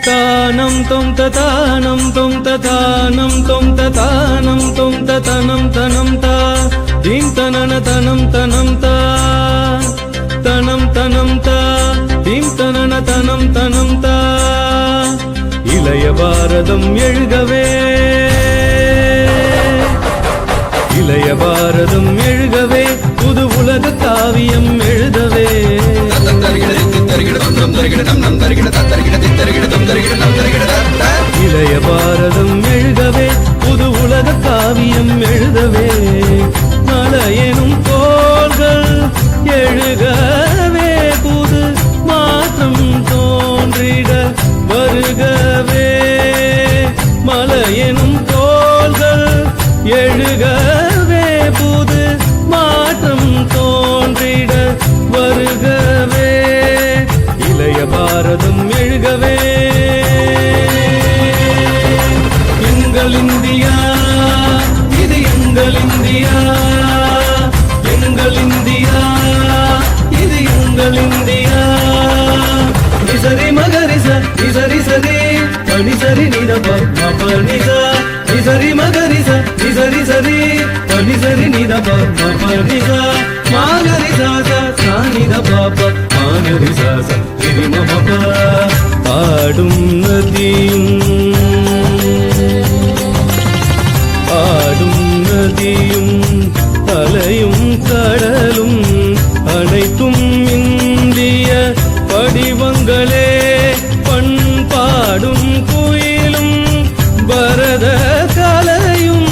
தானம் தொம் தானம் தொம் தானம் தொம் தானம் தொம் தனம் தனம் தா தீம் தனன தனம் தனம் தா தனம் தனம் தா தீம் தனன தனம் தனம் தா இளைய பாரதம் எழுகவே இளைய பாரதம் எழுகவே புது உலக காவியம் எழுதவே இளைய பாரதம் எழுகவே புது உலக காவியம் எழுதவே மலையெனும் கோள்கள் எழுகவே புது மாற்றம் தோன்றிட வருகவே மலையெனும் கோள்கள் எழுகவே புது மாற்றம் தோன்றிட வருகவே இளைய பாரதம் எழுகவே எங்கள் இந்தியா இது எங்கள் இந்தியா எங்கள் இந்தியா இது எங்கள் இந்தியா நிசரி மகரிச நிசரி சரி பனிசரி நிதப மபனிச நிசரி மகரிச நிசரி சரி பனிசரி நிதப மபனிச மாகரிச சானித பாப மாகரிச சரி மப பாடும் நதியும் பாடும் நதியும் அலையும் கடலும் அனைத்தும் இந்திய படிவங்களே பண்பாடும் குயிலும் பரத கலையும்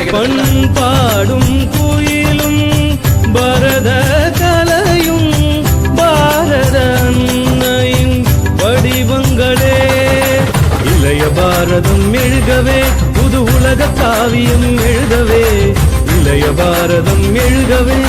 பண்பாடும் குயிலும் பரத கலையும் பாரத அன்னையின் வடிவங்களே இளைய பாரதம் எழுகவே புது உலக காவியம் எழுதவே இளைய பாரதம் எழுகவே